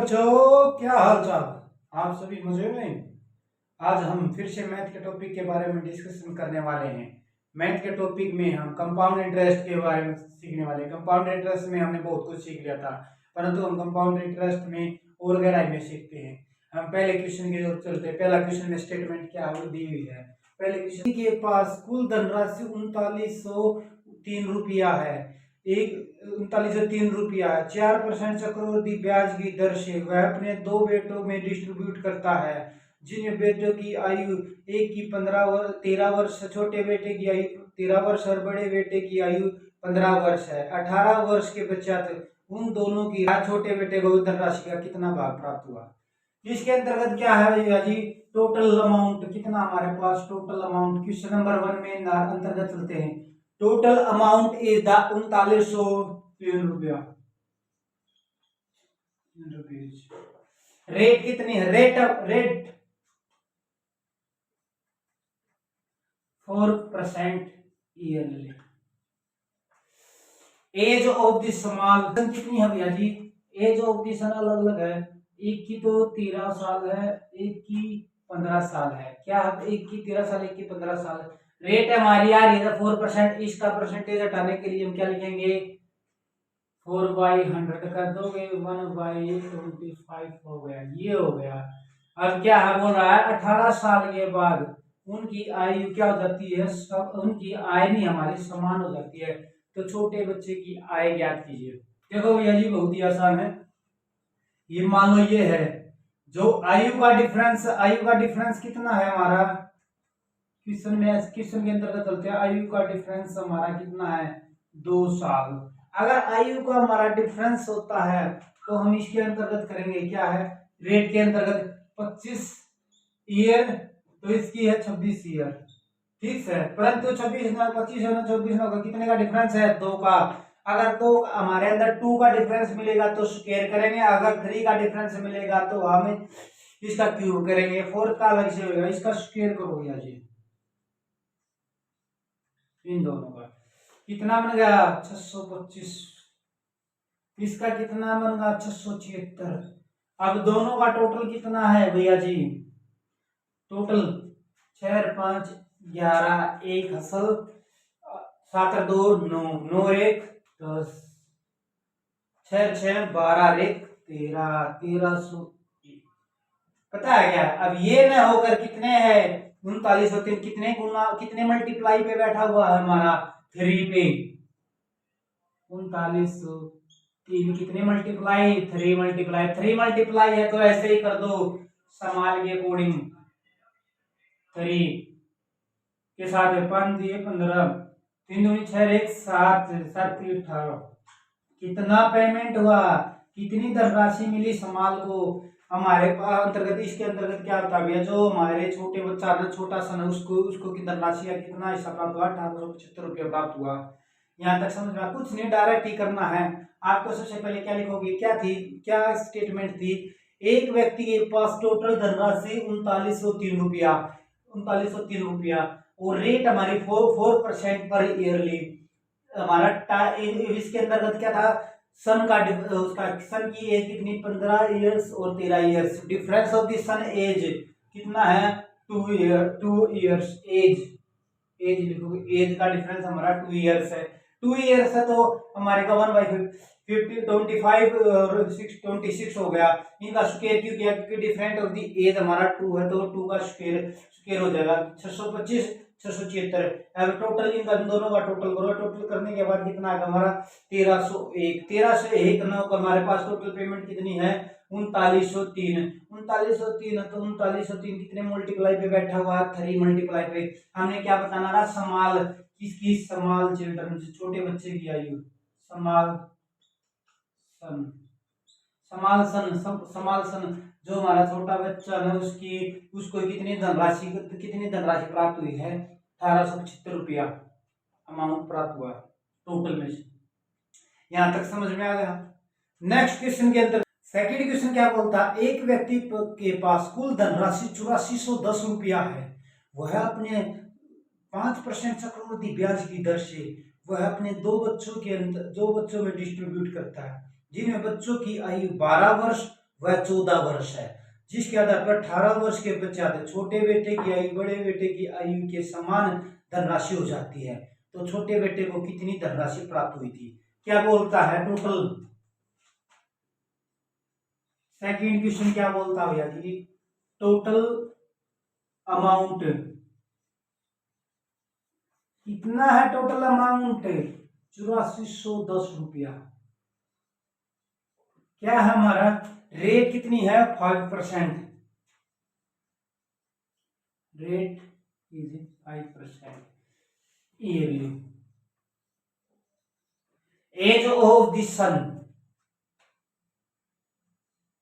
बच्चों, क्या हाल चाल। आप सभी मजे में। आज हम फिर से मैथ के टॉपिक के बारे में डिस्कशन करने वाले हैं। मैथ के टॉपिक में हम कंपाउंड इंटरेस्ट के बारे में सीखने वाले हैं। कंपाउंड इंटरेस्ट में हमने बहुत कुछ सीख लिया था, परंतु हम कंपाउंड इंटरेस्ट में और गहराई में सीखते हैं। हम पहले क्वेश्चन की ओर चलते हैं। पहला क्वेश्चन में स्टेटमेंट क्या दी हुई है। पहले क्वेश्चन के पास कुल धनराशि 3903 रुपया है। 3903 रुपया 4% चक्रवृद्धि ब्याज की दर से वह अपने 2 बेटों में डिस्ट्रीब्यूट करता है, जिन बेटों की आयु एक की 13 वर्ष, छोटे बेटे की आयु 13 वर्ष और बड़े बेटे की आयु 15 वर्ष है। 18 वर्ष के पश्चात उन दोनों की छोटे बेटे को धनराशि का कितना भाग प्राप्त हुआ। इसके अंतर्गत क्या है भैया जी, टोटल अमाउंट कितना हमारे पास। टोटल अमाउंट क्वेश्चन नंबर 1 में अंतर्गत चलते हैं। टोटल अमाउंट इज द 3903 रुपया। रेट कितनी है। Rate 4% yearly. Age of the small कितनी है भैया जी। एज ऑफ द सन अलग अलग है। एक की तो 13 साल है, एक की 15 साल है। क्या है, एक की 13 साल, एक की 15 साल है। रेट हमारी आ रही है 4%। इसका परसेंटेज हटाने के लिए हम क्या लिखेंगे, 4/100 कर दोगे, 1/25 हो गया। ये हो गया। अब क्या है, बोल रहा है 18 साल के बाद उनकी आयु क्या हो जाती है, सब उनकी आय नहीं हमारी समान हो जाती है। तो छोटे बच्चे की आय ज्ञात कीजिए। देखो भैया जी, बहुत ही आसान है। ये मान लो ये है जो आयु का डिफरेंस कितना है हमारा। क्वेश्चन के अंतर्गत चलते हैं। आयु का डिफरेंस हमारा कितना है, 2 साल। अगर आयु का हमारा डिफरेंस होता है तो हम इसके अंतर्गत करेंगे क्या है, रेट के अंतर्गत 25 ईयर, तो इसकी है 26 ईयर। ठीक है, परंतु 26 ना 25 है ना 24 ना होगा, कितने का डिफरेंस है, 2 का। अगर तो हमारे अंदर 2 का डिफरेंस मिलेगा तो स्क्वायर करेंगे, अगर 3 का डिफरेंस मिलेगा तो हम इसका क्यूब करेंगे। 4 का अलग से होगा, इसका स्क्वायर करो भैया जी। इन दोनों का कितना बन गया, 625। इसका कितना बन गया, 676। अब दोनों का टोटल कितना है भैया जी। Total 6 5 11, 1 hustle, 7 2 9, 9 1 10, 6 6 12 1 13, 1300। पता है क्या, अब ये न होकर कितने है 3903, कितने गुना कितने मल्टीप्लाई पे बैठा हुआ है हमारा, 3 पे। 3903 कितने मल्टीप्लाई, 3 मल्टीप्लाई है तो ऐसे ही कर दो समाल के अकॉर्डिंग। 3 के साथ 5 दिए 15, 3 दूनी 6 1 7 7 18। कितना पेमेंट हुआ, कितनी धनराशि मिली समाल को हमारे अंतर्गत। इसके अंतर्गत क्या होता है, जो हमारे छोटे बच्चा ना, छोटा सा ना, उसको की धनराशि का कितना हिस्सा प्राप्त हुआ, 1875 रुपया प्राप्त हुआ। यहाँ तक समझ में, कुछ नहीं, डायरेक्ट ही करना है आपको। सबसे पहले क्या लिखोगे, क्या स्टेटमेंट थी। एक व्यक्ति के पास टोटल धनराशि 3903 रुपया, 3903 रुपया, और रेट हमारी 4% पर ईयरली। हमारा इसके अंतर्गत क्या था, सन का उसका सन की एज कितनी, 15 इयर्स और 13 years. Difference of the son age कितना है, 2 इयर्स। एज लिखोगे, एज का डिफरेंस हमारा 2 इयर्स है। 2 इयर्स है तो हमारे का 1/50 25 और 26 हो गया। इनका स्क्वायर क्यों किया, क्योंकि डिफरेंट ऑफ द एज हमारा 2 है तो 2 का स्क्वायर हो जाएगा 625 676। अब टोटल इनका दोनों का टोटल करो। टोटल करने के बाद कितना आएगा हमारा, 1301 नौ का हमारे पास टोटल पेमेंट कितनी है, 3903। 3903 तो 3903 कितने मल्टीप्लाई पे बैठा हुआ, 3 मल्टीप्लाई पे। हमने क्या बताना था, समाल किसकी, समाल चिल्ड्रन, छोटे बच्चे की आयु, समाल सन। समाल सन जो हमारा छोटा बच्चा है उसको कितनी धनराशि प्राप्त हुई है, 1875 रुपया अमाउंट प्राप्त हुआ टोटल में से। यहां तक समझ में आ गया। नेक्स्ट क्वेश्चन के अंदर सेकंड क्वेश्चन क्या बोलता है, एक व्यक्ति के पास कुल धनराशि 8410 रुपया है। वह अपने 5% चक्रवृद्धि ब्याज की दर से वह अपने 2 बच्चों में डिस्ट्रीब्यूट करता है, जिनमें बच्चों की आयु 12 वर्ष, वह 14 वर्ष है, जिसके आधार पर 18 वर्ष के पश्चात छोटे बेटे की आयु बड़े बेटे की आयु के समान धनराशि हो जाती है। तो छोटे बेटे को कितनी धनराशि प्राप्त हुई थी, क्या बोलता है टोटल। सेकंड क्वेश्चन क्या बोलता है भैया जी, टोटल अमाउंट कितना है, टोटल अमाउंट 8410 रुपया। क्या है हमारा, रेट कितनी है 5%, rate is 5% yearly. Age of the son,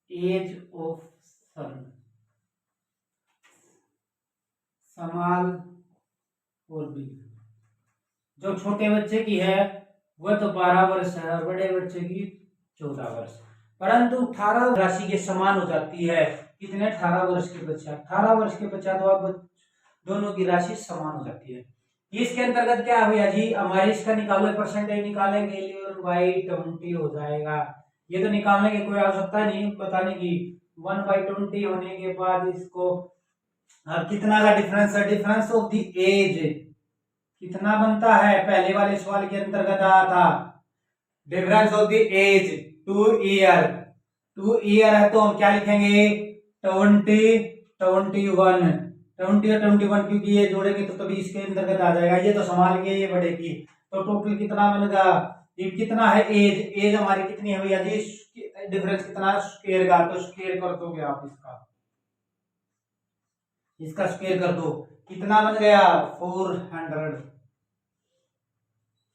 age of son, small और बिग, जो छोटे बच्चे की है वह तो 12 वर्ष है और बड़े बच्चे की 14 वर्ष, परंतु 18 राशि के समान हो जाती है। कितने, 18 वर्ष के पश्चात, 18 वर्ष के पश्चात वह दोनों की राशि समान हो जाती है। इसके अंतर्गत क्या है भैया जी, हमारे इसका निकालो, परसेंटेज निकालेंगे बाई 20 हो जाएगा। ये तो निकालने की कोई आवश्यकता नहीं बताने की, 1/20 होने के बाद इसको अब कितना का डिफरेंस है, डिफरेंस ऑफ द एज कितना बनता है, पहले वाले सवाल के अंतर्गत आया था, difference of the age 2 year, 2 year है तो हम क्या लिखेंगे 20, 21, 20 और 21 क्योंकि ये जोड़ेंगे तो तभी इसके अंतर्गत आ जाएगा। ये तो संभाल के ये बढ़ेगी, तो टोटल कितना बनेगा, ये कितना है एज, एज हमारी कितनी है भैया जी, डिफरेंस कितना स्क्वायर का, तो स्क्वायर कर दोगे आप इसका स्क्वायर कर दो, कितना बन गया 400,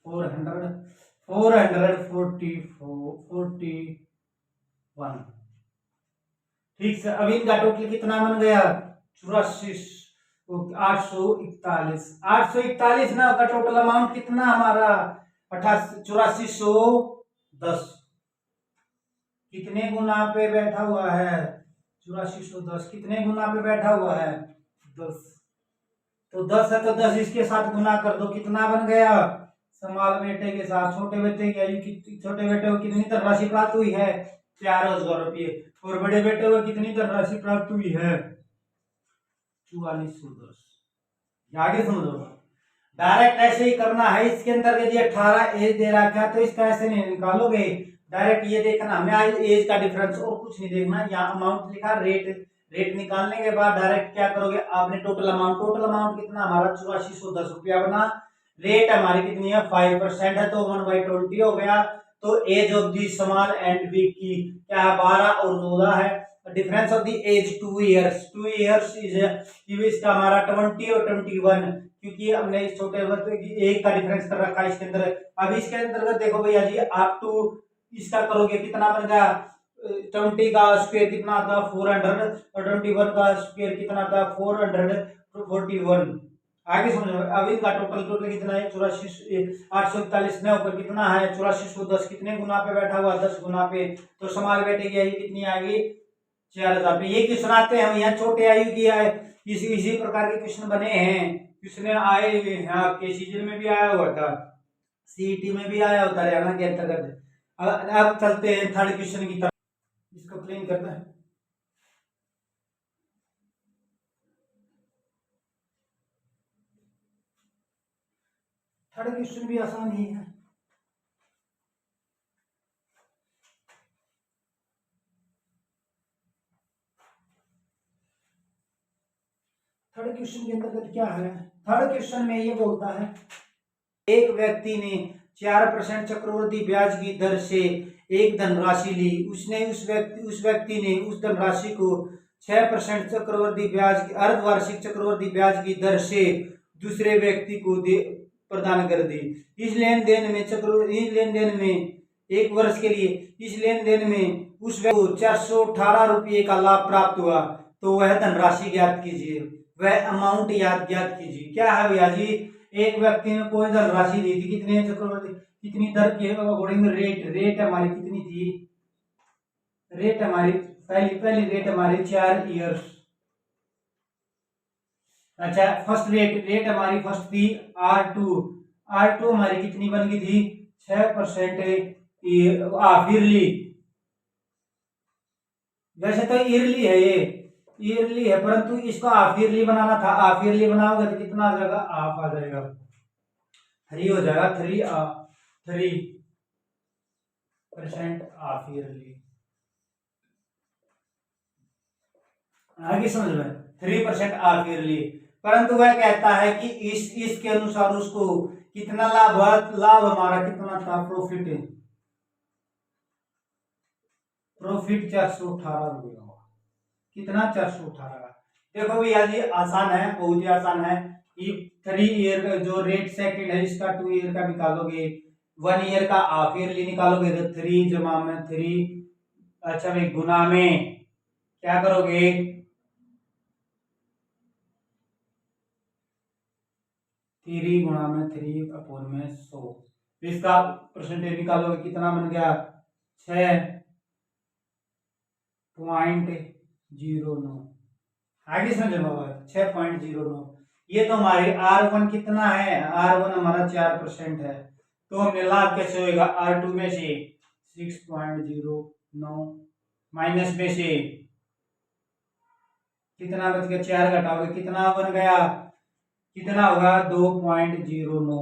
441। ठीक है, अब इनका टोटल कितना बन गया 84, 841, 841 ना का टोटल अमाउंट कितना हमारा 8410, कितने गुना पे बैठा हुआ है 8410, कितने गुना पे बैठा हुआ है 10, तो 10 है तो 10 इसके साथ गुना कर दो, कितना बन गया, समाल बेटे के साथ छोटे बेटे की आयु, छोटे बेटे को कितनी धनराशि प्राप्त हुई है 4000 रुपये, और बड़े बेटे को कितनी धनराशि प्राप्त हुई है 4410। आगे समझो, डायरेक्ट ऐसे ही करना है, इसके अंदर यदि 18 एज दे रखा है तो इसका ऐसे नहीं निकालोगे, डायरेक्ट ये देखना, हमें एज का डिफरेंस और कुछ नहीं देखना, यहाँ अमाउंट लिखा, रेट, रेट निकालने के बाद डायरेक्ट क्या करोगे आपने टोटल अमाउंट कितना हमारा 8410 रुपया बना, रेट हमारी कितनी है 5% है तो 1/20 हो गया, तो age of the small and big की क्या है 12 और 14 है, difference of the age 2 years, 2 years is इसका हमारा 20 और 21 क्योंकि हमने इस छोटे बच्चे की एक का डिफरेंस कर रखा है इसके अंदर। अब इसके अंतर्गत देखो भैया जी, आप टू इसका करोगे कितना बन गया 20 का स्क्वायर कितना आता 400 और 21 का स्क्वायर कितना आता 441। आगे समझो, अब इनका टोटल कितना है 841 ने ऊपर कितना है 8410, कितने गुना पे बैठा हुआ 10 गुना पे, तो समाल बेटे की आयु कितनी आ गई 4000 पे। ये क्वेश्चन आते हैं यहाँ छोटे आयु की है, इसी प्रकार के क्वेश्चन बने हैं, क्वेश्चन आए हैं आपके सीजन में भी आया हुआ था, सीईटी में भी आया होता हरियाणा के अंतर्गत। अब चलते हैं थर्ड क्वेश्चन की तरफ, इसको क्लीन करना है। थर्ड क्वेश्चन भी आसान ही है। थर्ड क्वेश्चन के अंतर्गत क्या है, थर्ड क्वेश्चन में ये बोलता है एक व्यक्ति ने 4% चक्रवृद्धि ब्याज की दर से एक धनराशि ली, उसने उस व्यक्ति ने उस धनराशि को 6% चक्रवृद्धि ब्याज की अर्धवार्षिक चक्रवृद्धि ब्याज की दर से दूसरे व्यक्ति को प्रदान कर दी। इस लेन देन में 1 वर्ष के लिए इस लेन देन में उस व्यक्ति को 418 रुपये का लाभ प्राप्त हुआ, तो वह धनराशि ज्ञात कीजिए, वह अमाउंट ज्ञात कीजिए। क्या है भैया जी, एक व्यक्ति ने कोई धनराशि दी थी, कितने चक्रवृद्धि कितनी दर के अकॉर्डिंग रेट हमारी कितनी थी, रेट हमारी पहली रेट हमारी 4 इयर्स। अच्छा, फर्स्ट रेट हमारी फर्स्ट थी R2 हमारी कितनी बन गई थी 6% ईयरली, वैसे तो ईयरली है, ये ईयरली है, परंतु इसको हाफ ईयरली बनाना था। हाफ ईयरली बनाओगे तो कितना आ जाएगा, हाफ आ जाएगा, 3 हो जाएगा, 3% हाफ ईयरली। आगे समझ में, 3% हाफ ईयरली। परंतु वह कहता है कि इसके अनुसार उसको कितना लाभ हमारा कितना था, प्रॉफिट 418 रुपये होगा। कितना, 418 का। देखो भैया जी आसान है, बहुत ही आसान है कि 3 ईयर का जो रेट सेकंड है इसका 2 ईयर का निकालोगे, 1 ईयर का हाफ ईयरली निकालोगे तो 3 जमा में 3, अच्छा भाई गुना में क्या करोगे, 3 गुणा में 3 अपॉन में 100। इसका परसेंटेज निकालोगे कितना बन गया, 6.09। आगे समझ लो, 6.09। ये तो हमारे R1 कितना है, R1 हमारा 4% है, तो हमें लाभ कैसे होगा, R2 में से 6.09 माइनस में से कितना बच गया, 4 घटाओगे कितना बन गया, कितना होगा 2.09।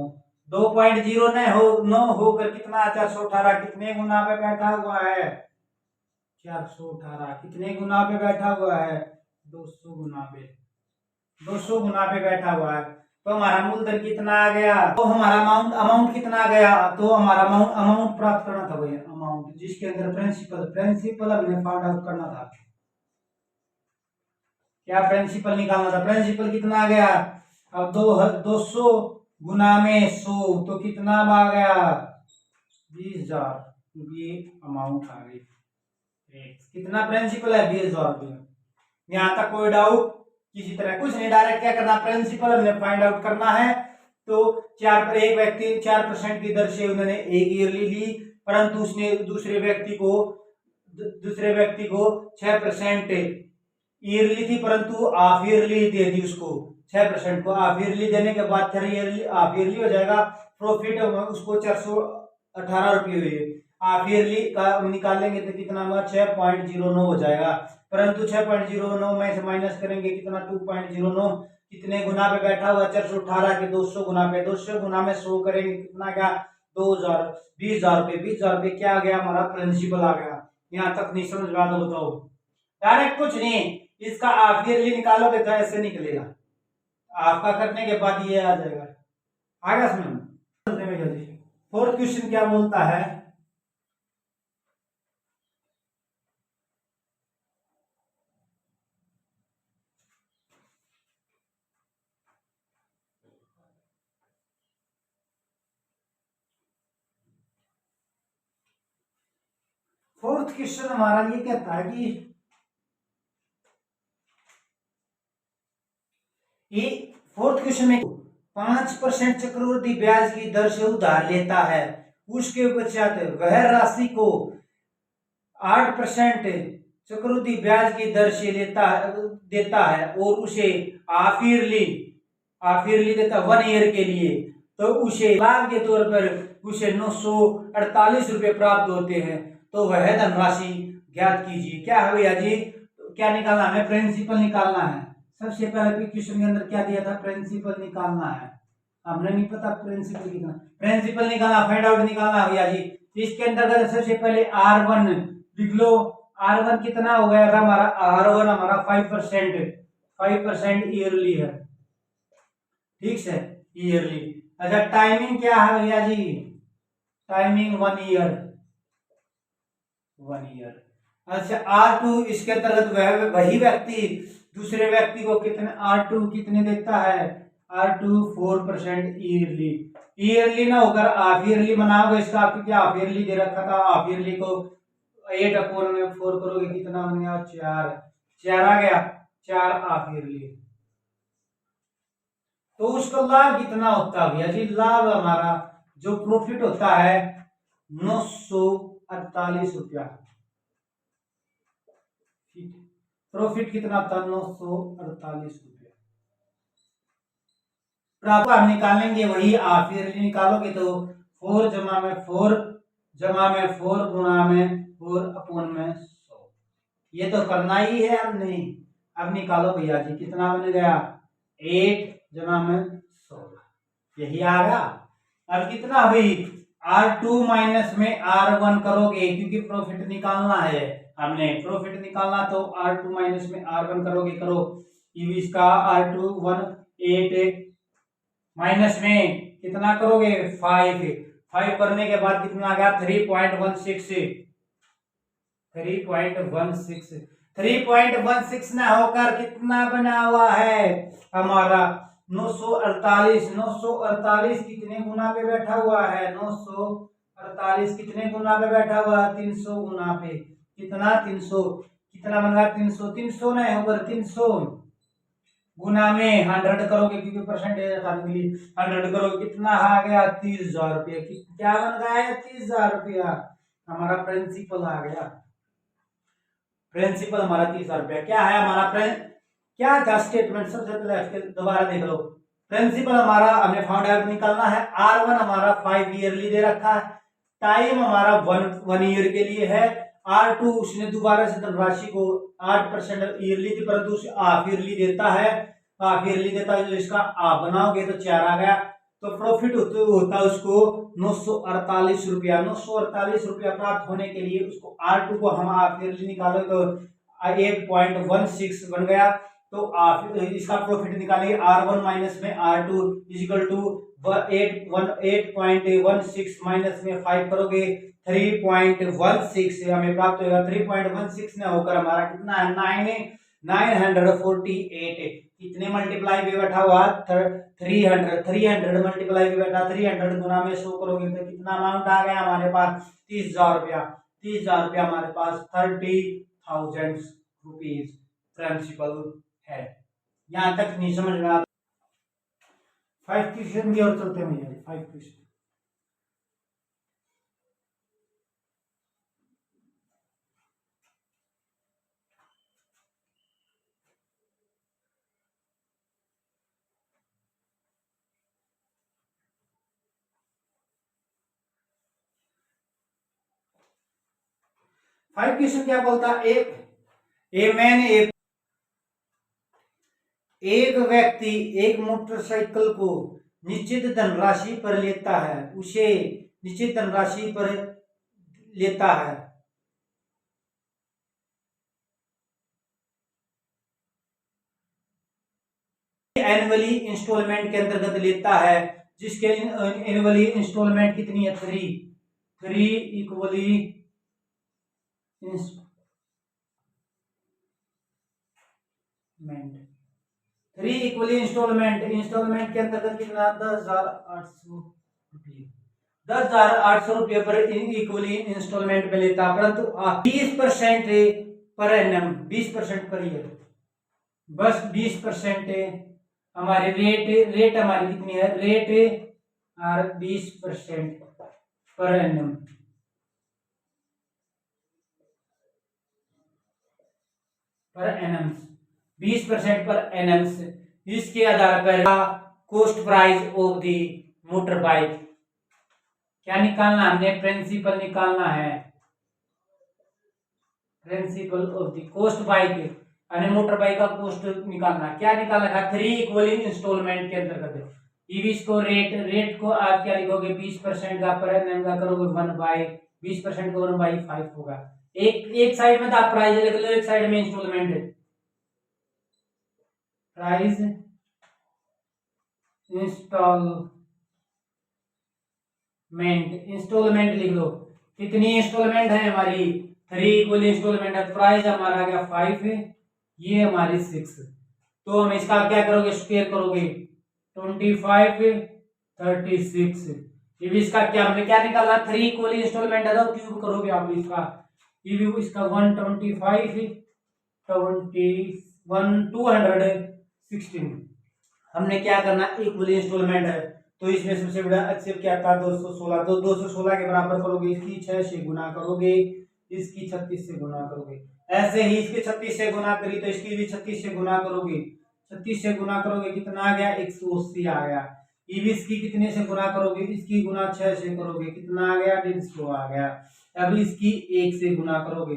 2.09 होकर कितना, 418 कितने गुना पे बैठा हुआ है, 418 कितने गुना पे बैठा हुआ है, 200 गुना पे, 200 गुना पे बैठा हुआ है। तो हमारा मूलधन कितना आ गया, तो हमारा अमाउंट कितना आ गया, तो हमारा अमाउंट प्राप्त करना था भैया, अमाउंट जिसके अंदर प्रिंसिपल हमने फाइंड आउट करना था। क्या प्रिंसिपल निकालना था, प्रिंसिपल कितना आ गया, अब 200 गुना में 100 तो कितना आ गया, 20,000। ये अमाउंट आ गई, कितना प्रिंसिपल है, 20,000 रुपये। यहाँ तक कोई डाउट, किसी तरह कुछ नहीं, डायरेक्ट क्या करना, प्रिंसिपल हमने फाइंड आउट करना है। तो एक व्यक्ति 4% की दर से उन्होंने एक ईयरली ली, परंतु उसने दूसरे व्यक्ति को 6% ईयरली थी, परंतु हाफ ईयरली दे दी उसको, 6% को हाफ ईयरली देने के बाद 3 ईयरली हाफ ईयरली हो जाएगा, प्रॉफिट उसको 418 रुपये हुए। हाफ ईयरली का निकालेंगे तो कितना हुआ, 6.09 हो जाएगा, परंतु 6.09 में से माइनस करेंगे कितना, 2.09। कितने गुना पे बैठा हुआ, 418 के 200 गुना पे, 200 गुना में 100 करेंगे कितना गया, 2000, 20,000 रुपये, 20,000 रुपये क्या आ गया, हमारा प्रिंसिपल आ गया। यहाँ तक नहीं समझ में आता, बताओ, डायरेक्ट कुछ नहीं, इसका हाफ ईयरली निकालोगे तो ऐसे निकलेगा, आपका करने के बाद ये आ जाएगा। आगे समझ। फोर्थ क्वेश्चन क्या बोलता है, फोर्थ क्वेश्चन हमारा ये कहता है कि ये फोर्थ क्वेश्चन में 5% चक्रवृद्धि ब्याज की दर से उधार लेता है, उसके पश्चात वह राशि को 8% चक्रवृद्धि ब्याज की दर से देता है और उसे हाफ ईयरली देता 1 ईयर के लिए, तो उसे लाभ के तौर पर उसे 948 रुपये प्राप्त होते हैं। तो वह धनराशि ज्ञात कीजिए। क्या है भैया जी, तो क्या निकालना है, प्रिंसिपल निकालना है। सबसे पहले क्वेश्चन के अंदर क्या दिया था, प्रिंसिपल निकालना है, हमने नहीं पता प्रिंसिपल कितना, प्रिंसिपल निकालना, फाइंड आउट निकालना भैया जी। इसके अंदर सबसे पहले R1 लिख लो, R1 कितना हो गया था हमारा, R1 हमारा 5% ईयरली है, ठीक है, ईयरली। अच्छा टाइमिंग क्या है भैया जी, टाइमिंग 1 ईयर। अच्छा R2 इसके अंतर्गत वही व्यक्ति दूसरे व्यक्ति को कितने, R2 कितने देता है, R2 4% ईयरली ना होकर हाफ ईयरली बनाओगे इसका, क्योंकि हाफ ईयरली दे रखा था, हाफ ईयरली को 8/4 करोगे कितना बन गया, 4 आ गया, 4 हाफ ईयरली। तो उसका लाभ कितना होता है भैया जी, लाभ हमारा जो प्रॉफिट होता है 948 रुपया, प्रॉफिट कितना था, 948 रुपया। प्राप्त हम निकालेंगे वही हाफ ईयरली निकालोगे तो 4 जमा में 4 गुणा में 4 अपॉन में 100, ये तो करना ही है हमने। अब निकालो भैया जी, कितना बन गया 8 जमा में 16, यही आ गया। अब कितना हुई R2 माइनस में R1 करोगे, क्योंकि प्रॉफिट निकालना है हमने, प्रॉफिट निकालना, तो R2 माइनस में R1 करोगे, करो। इसका R2 8 माइनस में कितना करोगे 5 करने के बाद कितना आ गया 3.16 ना होकर कितना बना हुआ है हमारा 948 कितने गुना पे बैठा हुआ है 948 कितने गुना पे बैठा हुआ है 300 गुना पे, कितना 300, कितना बन गया 300 नहीं होकर 300 गुना में 100 करोगे, क्योंकि परसेंटेज हटाने के लिए 100 करोगे, कितना आ गया 30,000 रुपया। क्या बन गया है 30,000 रुपया, हमारा प्रिंसिपल आ गया। प्रिंसिपल हमारा 30,000 रुपया क्या है हमारा क्या था स्टेटमेंट, सबसे पहले दोबारा देख लो। प्रिंसिपल हमारा हमने फाउंड आउट निकालना है, R1 हमारा 5 ईयरली दे रखा है, टाइम हमारा 1 ईयर के लिए है, R2 उसने दोबारा से धनराशि को 8% ईयरली थी, परंतु हाफ ईयरली देता है, हाफ ईयरली देता है, इसका आप बनाओगे तो 4 आ गया, तो प्रॉफिट होता उसको 948 रुपया। 948 रुपया प्राप्त होने के लिए उसको R2 को हम हाफ ईयरली निकालो तो 8.16 बन गया, तो आप इसका प्रॉफिट निकालेंगे R1 माइनस में R2 इजिकल टू 8.16 माइनस में 5 करोगे 3.16 हमें प्राप्त होगा। 3.16 ना होकर हमारा कितना है 948, कितने मल्टीप्लाई पे बैठा हुआ 300 मल्टीप्लाई पे बैठा, 300 गुना में 100 करोगे तो कितना अमाउंट आ गया हमारे पास 30,000 रुपया। 30,000 रुपया हमारे पास 30,000 रुपीज प्रिंसिपल है। यहाँ तक नहीं समझ में आता। 5 क्वेश्चन की ओर चलते हैं भैया, 5 क्वेश्चन। फाइव क्वेश्चन क्या बोलता है, एक व्यक्ति एक मोटरसाइकिल को निश्चित धनराशि पर लेता है, उसे निश्चित धनराशि पर लेता है, एनुअली इंस्टॉलमेंट के अंतर्गत लेता है, जिसके एनुअली इंस्टॉलमेंट कितनी है 3 इक्वली इंस्टॉलमेंट के अंतर्गत कितना 10,800 रुपये, 10,800 रुपये पर इक्वली इंस्टॉलमेंट में लेता, परंतु 20% पर एनम, 20% पर ईयर, बस 20% हमारी रेट हमारी कितनी है, रेट और 20% per annum, per annum 20% per annum. इसके आधार पर cost price of the motor bike क्या निकालना, हमने प्रिंसिपल निकालना है, principle of the cost bike यानी मोटर बाइक का कॉस्ट निकालना। क्या निकालना है 3 इक्वली इंस्टॉलमेंट के अंतर्गत, इसको रेट को आप क्या लिखोगे 20% का पर एनम का करोगे 1/20% को 1/5 होगा। एक साइड में तो आप प्राइस लिख लो, एक साइड में इंस्टॉलमेंट, प्राइस इंस्टॉलमेंट लिख लो, कितनी इंस्टॉलमेंट है हमारी 3 इक्वल इंस्टॉलमेंट है, प्राइस हमारा क्या 5 है, ये हमारी 6, तो हम इसका क्या करोगे स्क्वायर करोगे 25 36, इसका क्या हमने क्या निकाला 3 इक्वल इंस्टॉलमेंट है, तो क्यूब करोगे आप इसका 125 216, हमने क्या करना इक्वल इंस्टॉलमेंट है, तो इसमें सबसे बड़ा एक्सेप्ट क्या था 216, तो 216 के बराबर करोगे, इसकी 6 से गुना करोगे, इसकी 36 से गुना करोगे, ऐसे ही इसकी 36 से गुना करी तो इसकी भी 36 से गुना करोगे, 36 से गुना करोगे कितना आ गया 180 आ गया। इसकी कितने से गुना करोगे, इसकी गुना 6 से करोगे कितना आ गया 150 आ गया। अब इसकी 1 से गुना करोगे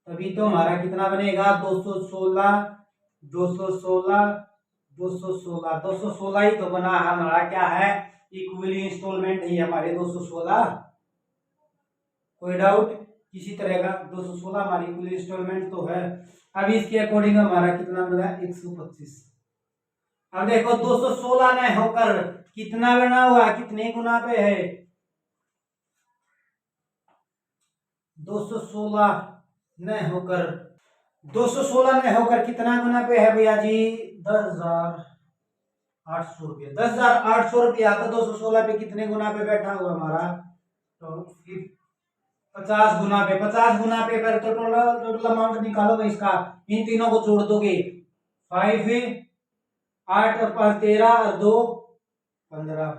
तभी तो हमारा कितना बनेगा 216 216 216 216 ही तो बना। हमारा क्या है इक्वली इंस्टॉलमेंट ही हमारे 216। कोई डाउट किसी तरह का? 216 हमारी इक्वली इंस्टॉलमेंट तो है। अब इसके अकॉर्डिंग हमारा कितना बना 125। अब देखो 216 ने होकर कितना बना हुआ, कितने गुना पे है 216 न होकर 216 न होकर कितना गुना पे है भैया जी 10,800 रुपया। 10,800 रुपया तो 216 पे कितने गुना पे बैठा हुआ हमारा तो 50 गुना पे। 50 गुना पे पर तो टोटल अमाउंट निकालो भाई इसका। इन तीनों को जोड़ दोगे 5 8 और 5 13 और 2 15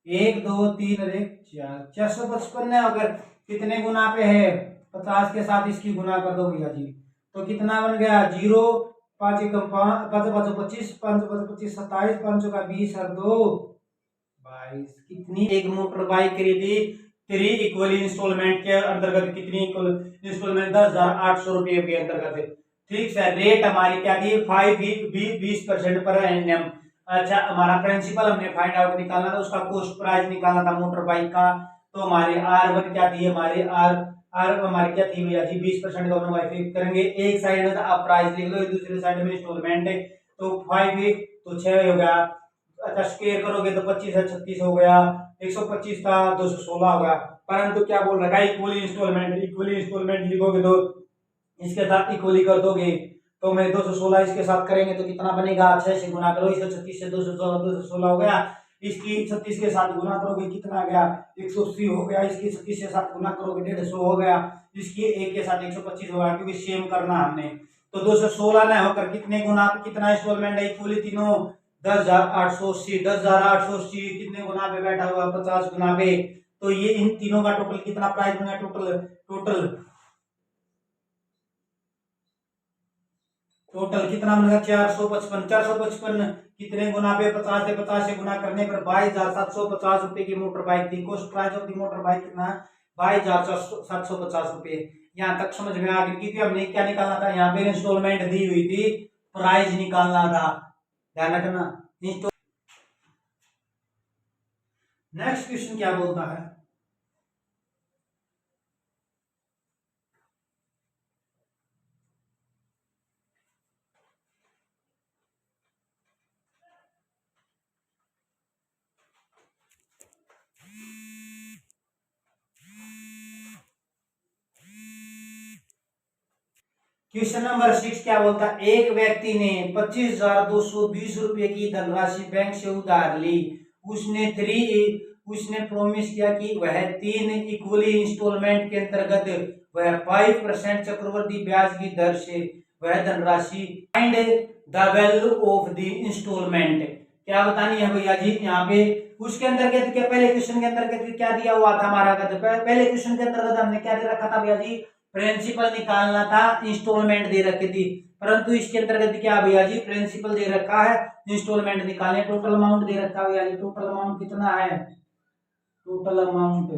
1 2 3 और 1 4 455 है। अगर कितने गुना पे है 50 के साथ इसकी गुना कर दो भैया जी तो कितना बन गया 0 5 1 5 5 25 5 5 25 27 5 का 20 और 2 22। कितनी एक मोटर बाइक खरीदी 3 इक्वली इंस्टॉलमेंट के अंतर्गत। कितनी इंस्टॉलमेंट 10,800 रुपये के अंतर्गत। ठीक है रेट हमारी क्या थी 20% पर एनएम। अच्छा हमारा प्रिंसिपल हमने फाइंड आउट निकालना था, उसका कॉस्ट प्राइस निकालना था मोटर बाइक का। तो हमारे R1 क्या थी हमारे आर हमारी क्या थी भैया जी 20% दोनों बाई करेंगे। एक साइड में आप प्राइस लिख लो, दूसरी साइड में इंस्टॉलमेंट है तो 5 तो 6 हो गया। अच्छा स्क्वायर करोगे तो 25 है 36 हो गया। 125 का 216 हो गया। परंतु क्या बोल रखा है इक्वली इंस्टॉलमेंट लिखोगे तो इसके साथ इक्वली कर दोगे तो मैं 216 इसके साथ करेंगे तो कितना बनेगा 6 से गुना करो। इसको 36 से 216 हो गया। इसकी 36 के साथ गुना करोगे कितना गया 180 हो गया। इसकी 36 के साथ गुना करोगे 150 हो गया। इसकी 1 के साथ 125 होगा क्योंकि सेम करना हमने। तो 216 न होकर कितने गुना कितना इंस्टॉलमेंट है इक्वली तीनों 10,880। 10,880 कितने गुना पे बैठा हुआ 50 गुना पे। तो ये इन तीनों का टोटल कितना प्राइस बना टोटल कितना बनेगा 455। 455 कितने गुना पे 50 से 50 से गुना करने पर 22,750 रुपए की मोटर बाइक थी। Cost price of the motor bike कितना 22,750 रुपए। यहाँ तक समझ में आ गई क्योंकि हमने क्या निकालना था यहाँ पे इंस्टॉलमेंट दी हुई थी, प्राइस निकालना था, ध्यान रखना। नेक्स्ट क्वेश्चन क्या बोलता है क्वेश्चन नंबर 6 क्या बोलता है एक व्यक्ति ने 25,220 रुपए की धनराशि बैंक से उधार ली। उसने प्रॉमिस किया कि वह 3 इक्वली इंस्टॉलमेंट के अंतर्गत वह 5% चक्रवृद्धि ब्याज की दर से वह धनराशि find the value of the instalment. क्या बतानी है भैया जी यहाँ पे उसके अंतर्गत क्या पहले क्वेश्चन के अंतर्गत क्या दिया हुआ था हमारा। पहले क्वेश्चन के अंतर्गत हमने क्या दे रखा था भैया जी प्रिंसिपल निकालना था, इंस्टॉलमेंट दे रखी थी। परंतु इसके अंतर्गत क्या भैया जी प्रिंसिपल दे रखा है, इंस्टॉलमेंट निकालने। टोटल अमाउंट दे रखा है भैया जी। टोटल अमाउंट कितना है टोटल अमाउंट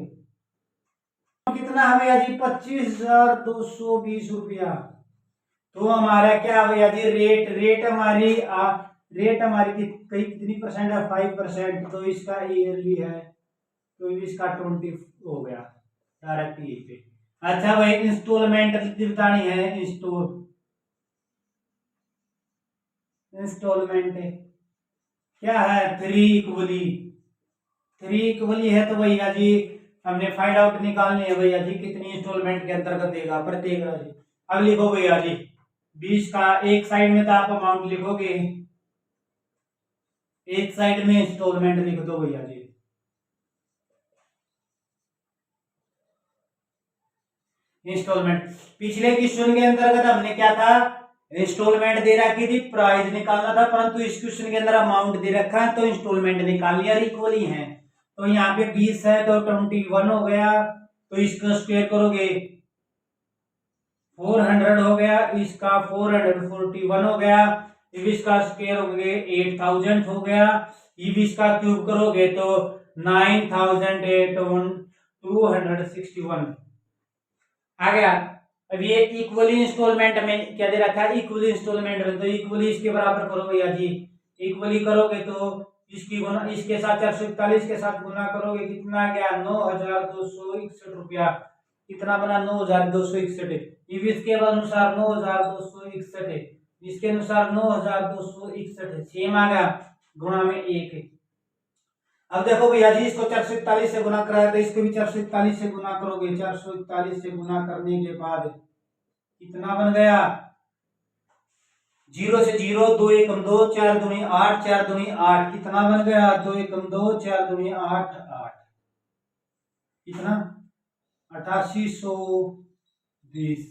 कितना है भैया जी 25,220 रुपया। तो हमारा क्या भैया जी रेट हमारी कितनी परसेंट है 5%। तो इसका ईयरली है तो इसका 20 हो गया डायरेक्ट यही पे। अच्छा भाई इंस्टॉलमेंट बतानी है इंस्टॉलमेंट क्या है 3 इक्वली है। तो भैया जी हमने फाइंड आउट निकालनी है भैया जी कितनी इंस्टॉलमेंट के अंतर्गत देगा प्रत्येक राशि। अब लिखो भैया जी 20 का एक साइड में तो आप अमाउंट लिखोगे, एक साइड में इंस्टॉलमेंट लिख दो भैया जी। इंस्टॉलमेंट पिछले क्वेश्चन के अंतर्गत हमने क्या था इंस्टॉलमेंट दे रखी थी, प्राइस निकालना था। परंतु इस क्वेश्चन के अंदर अमाउंट दे रखा है तो इंस्टॉलमेंट निकाल लिया इक्वली है। तो यहाँ पे 20 है तो 21 हो गया। तो इसका स्क्वायर करोगे 400 हो गया। इसका 441 हो गया। इब इसका स्क्वायर हो गया 8000 हो गया। इब इसका क्यूब करोगे तो 9861 आ गया। अब ये इक्वली इंस्टॉलमेंट में क्या दे रखा है, इक्वली इंस्टॉलमेंट में, तो इक्वली इसके बराबर करो भैया जी, इक्वली करोगे तो इसकी गुना इसके साथ 441 के साथ गुना करोगे कितना आ गया 9261 रुपया, कितना बना 9261, इसके अनुसार 9261 है, इसके अनुसार 9261 है, सेम आ गया, गुणा में 1 है। अब देखो भैया जी इसको 441 से गुना कराया तो इसको भी 441 से गुना करोगे, 441 से गुना करने के बाद कितना बन गया, 0 से 0, 2 एकम 2, 4 दूनी 8, 4 दूनी 8, कितना बन गया 2 एकम 2, 4 दूनी 8, 8, कितना 8820।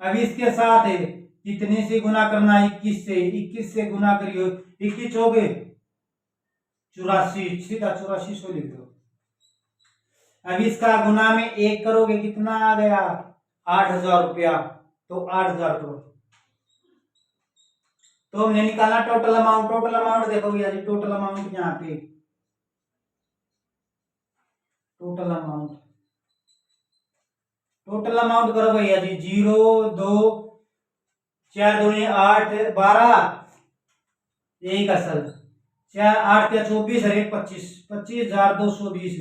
अब इसके साथ है कितने से गुना करना, 21 से, 21 से गुना करियो, 21 हो गए 84, सीधा 8400 लिख दो। अब इसका गुना में 1 करोगे कितना आ गया 8000 रुपया, तो 8000 करो, तो हमने निकाला टोटल अमाउंट। टोटल अमाउंट देखो भैया जी, टोटल अमाउंट यहाँ पे, टोटल अमाउंट करो भैया जी, 0 2 4 दूनी 8 12, 1 असल 4 8 या 24 और 1 25, 25,220,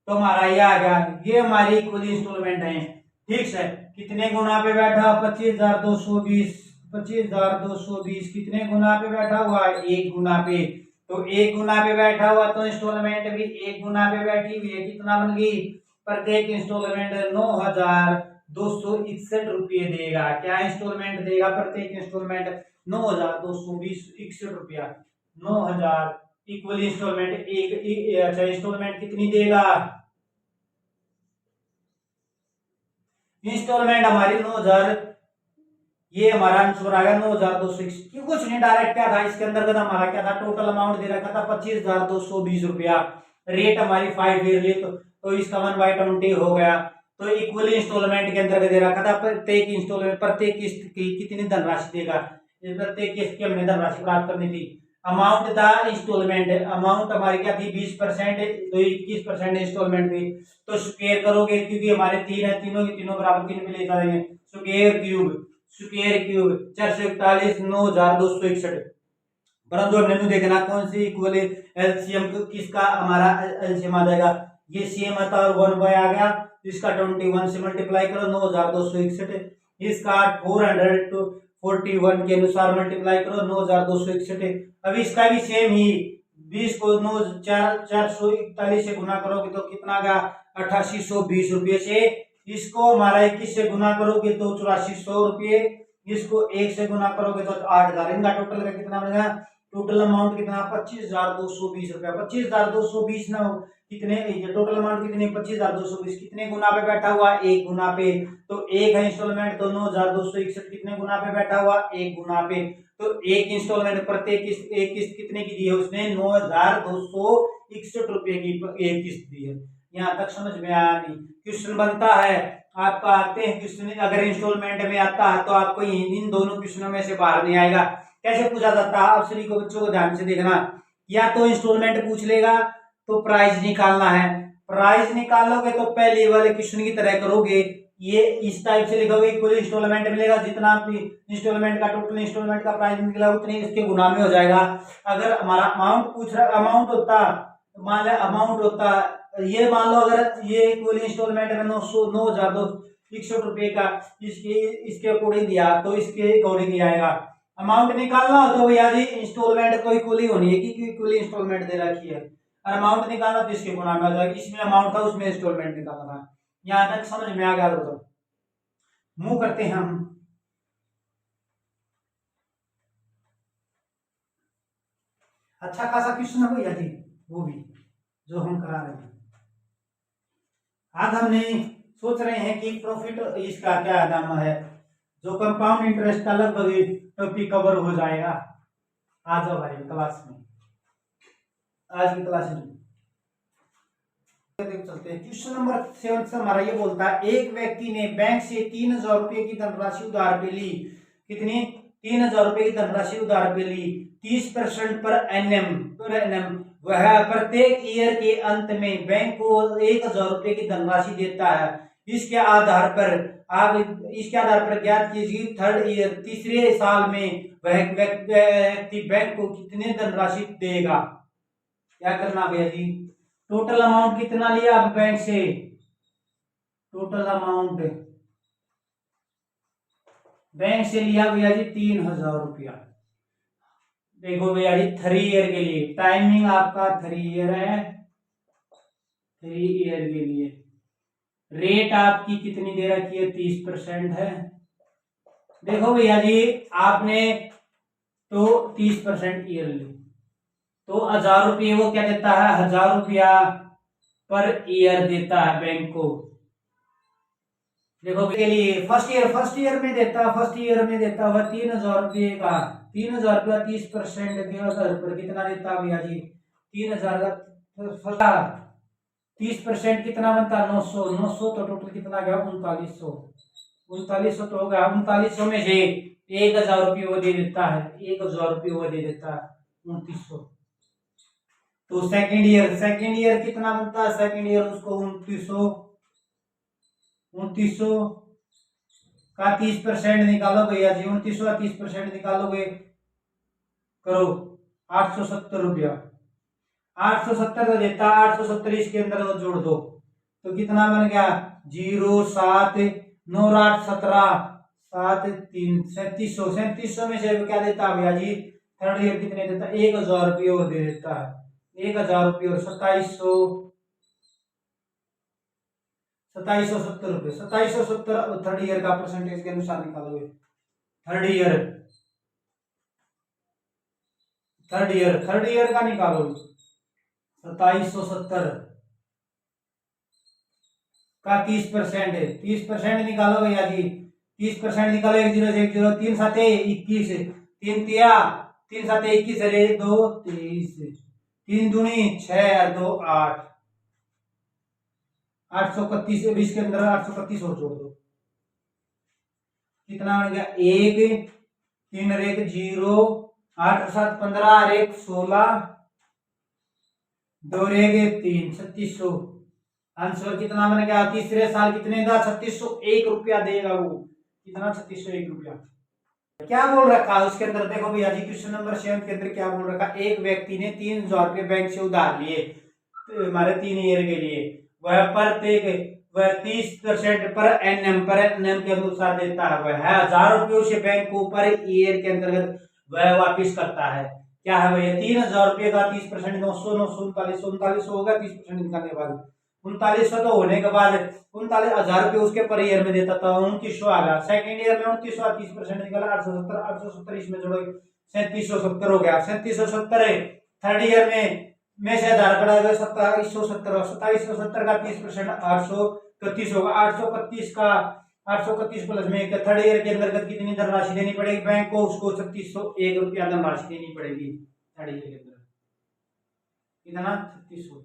तो हमारा ये आ गया, ये हमारी इक्वली इंस्टॉलमेंट है। ठीक है, कितने गुना पे बैठा 25,220, 25,220 कितने गुना पे बैठा हुआ है 1 गुना पे, तो 1 गुना पे बैठा हुआ तो इंस्टॉलमेंट भी 1 गुना पे बैठी हुई है, कितना बन गई, प्रत्येक इंस्टॉलमेंट 9,261 रुपये देगा। क्या इंस्टॉलमेंट देगा, प्रत्येक इंस्टॉलमेंट 9,261 रुपया, 9,000 इक्वली इंस्टॉलमेंट एक, अच्छा इंस्टॉलमेंट कितनी देगा, इंस्टॉलमेंट हमारी 9,000, ये हमारा आंसर आ गया 9,261, कुछ नहीं डायरेक्ट क्या था इसके अंदर का हमारा क्या था, टोटल अमाउंट दे रखा था 25,220 रुपया, रेट हमारी 5 ईयरली, तो इसका 1/20 हो गया। तो इक्वली इंस्टॉलमेंट के अंदर दे रखा था प्रत्येक इंस्टॉलमेंट, प्रत्येक किस्त की कितनी धनराशि देगा, प्रत्येक किस्त की हमने धनराशि प्राप्त करनी थी। अमाउंट था इंस्टॉलमेंट, अमाउंट हमारी क्या थी 20%, तो 21% इंस्टॉलमेंट थी, तो स्क्वायर करोगे क्योंकि हमारे 3 है, तीनों की तीनों बराबर 3 पे ले जाएंगे, स्क्वायर क्यूब 441 9,261, परंतु हमने देखना कौन सी इक्वल एलसीएम किसका हमारा एलसीएम आ जाएगा, ये सेम आता और 1 आ गया, इसका 21 से मल्टीप्लाई करो 9,261, इसका 441 के अनुसार मल्टीप्लाई करो 9,261। अब इसका भी सेम ही 20 को 441 से गुना करोगे तो कितना गया 8820 रुपये से, इसको हमारा 21 से गुना करोगे तो 8400 रुपये, इसको 1 से गुना करोगे तो 8,000, इनका टोटल का कितना बनेगा, टोटल अमाउंट कितना 25,220 रुपया, 25,220 ना कितने, टोटल अमाउंट कितने 25,220, कितने गुना पे बैठा हुआ 1 गुना पे, तो 1 है इंस्टॉलमेंट, तो 9,261 कितने गुना पे बैठा हुआ 1 गुना पे, तो 1 इंस्टॉलमेंट प्रत्येक किस्त, एक किस्त कितने की दी है उसने 9,261 रुपये की एक किस्त दी है। यहाँ तक समझ में आया नहीं, क्वेश्चन बनता है आपका, आते हैं क्वेश्चन, अगर इंस्टॉलमेंट में आता है तो आपको इन दोनों क्वेश्चनों में से बाहर नहीं आएगा। कैसे पूछा जाता है, आप सभी को बच्चों को ध्यान से देखना, या तो इंस्टॉलमेंट पूछ लेगा तो प्राइस निकालना है, प्राइस निकालोगे तो पहले वाले क्वेश्चन की तरह करोगे, ये इस टाइप से लिखोगे इक्वल इंस्टॉलमेंट मिलेगा, जितना इंस्टॉलमेंट का टोटल इंस्टॉलमेंट का प्राइस निकला उतने इसके गुना में हो जाएगा। अगर हमारा अमाउंट पूछ रहा, अमाउंट होता, मान लो अमाउंट होता, ये मान लो अगर ये इक्वल इंस्टॉलमेंट में 9,261 रुपये का इसके अकॉर्डिंग दिया तो इसके अकॉर्डिंग ही आएगा। अमाउंट निकालना हो तो भैया जी इंस्टॉलमेंट तो इक्वली होनी है क्योंकि इक्वली इंस्टॉलमेंट दे रखी है, और अमाउंट निकालना तो इसके गुना में आ जाएगा, इसमें अमाउंट था उसमें इंस्टॉलमेंट निकालना था। यहाँ तक समझ में आ गया तो मूव करते हैं हम। अच्छा खासा क्वेश्चन है भैया जी वो भी जो हम करा रहे हैं। आज हमने सोच रहे हैं कि प्रॉफिट इसका क्या नाम है, जो कंपाउंड इंटरेस्ट का लगभग टॉपिक कवर हो जाएगा आज हमारी क्लास में, आज की क्लास में चलते हैं। क्वेश्चन नंबर 7 से हमारा ये बोलता है, एक व्यक्ति ने बैंक से 3,000 रुपए की धनराशि उधार पे ली, कितनी 3,000 रुपए की धनराशि उधार पे ली 30% पर एनएम, वह प्रत्येक ईयर के अंत में बैंक को 1,000 रुपए की धनराशि देता है। इसके आधार पर ज्ञात कीजिए थर्ड ईयर तीसरे साल में वह व्यक्ति बैंक को कितने धनराशि देगा। क्या करना भैया जी, टोटल अमाउंट कितना लिया आप बैंक से, टोटल अमाउंट बैंक से लिया भैया जी 3000 रुपया। देखो भैया जी 3 ईयर के लिए, टाइमिंग आपका 3 ईयर है, 3 ईयर के लिए रेट आपकी कितनी दे रखी है, 30% है। देखो भैया जी आपने तो 30% ईयरली, तो 1000 रुपये वो क्या देता है, 1000 रुपया पर ईयर देता है बैंक को। देखो के लिए फर्स्ट ईयर में देता हुआ 3000 रुपये का, 3000 रुपया 30% के आधार पर कितना देता है भैया जी, 3000 का 30% कितना बनता है, 900 तो टोटल कितना गया, 3900 तो हो गया। 3900 में से 1000 रुपये वो दे देता है, 1000 रुपये वो दे देता है 2900। तो सेकंड ईयर कितना बनता है, सेकंड ईयर उसको 2900 का 30% निकालो भैया जी, 2900 का 30% निकालोगे, करो 870 रुपया, 870 तो देता, 870 इसके अंदर तो जोड़ दो तो कितना बन गया, 0 7 9 8 17 7 3 3700 में से क्या देता है भैया जी, थर्ड ईयर कितने देता है, 1000 रुपये और दे देता है, 1000 रुपये और 2770 रुपये, 2770 थर्ड ईयर का परसेंटेज के अनुसार निकालोगे। थर्ड ईयर का निकालो, 2770 का 30% है, 30% निकालो भैया जी, 30% निकालो, 1 0 से 1 0, 3 7 21, 3 तिया 3 7 21 अरे 2 23, 3 दूनी 6 और 2 8, 831 अब इसके अंदर 831 और जोड़ दो, कितना बन गया, 1 3 और 1 0, 8 7 15 और 1 16, 2 और 1 3, 3600। आंसर कितना बन गया, तीसरे साल कितने का, 3601 रुपया देगा वो, कितना, 3601 रुपया। क्या बोल रखा है उसके अंदर, देखो भैया जी क्वेश्चन नंबर 7 के अंदर क्या बोल रखा, एक व्यक्ति ने 3000 रुपये बैंक से उधार लिए हमारे 3 ईयर के लिए, वह प्रत्येक वह 30% पर एनएम के अनुसार देता है, वह 1000 रुपये उसे बैंक को पर ईयर के अंतर्गत वह वापिस करता है। क्या है भैया, 3000 रुपये का 30%, 900 3900 होगा, 30% निकालने के बाद 3900 तो होने के बाद 39,000 रुपये उसके पर ईयर में देता था, 2900 आ गया। सेकंड ईयर में 2900 का 30% निकाला, 870 इसमें जोड़ो 3770 हो गया, 3770 है। थर्ड ईयर में से आधार बढ़ा गया 2770 का 30% 831 होगा, 831 प्लस में थर्ड ईयर के अंतर्गत कितनी धनराशि देनी पड़ेगी बैंक को, उसको 3601 रुपया धनराशि देनी पड़ेगी थर्ड ईयर के अंदर, कितना 3600।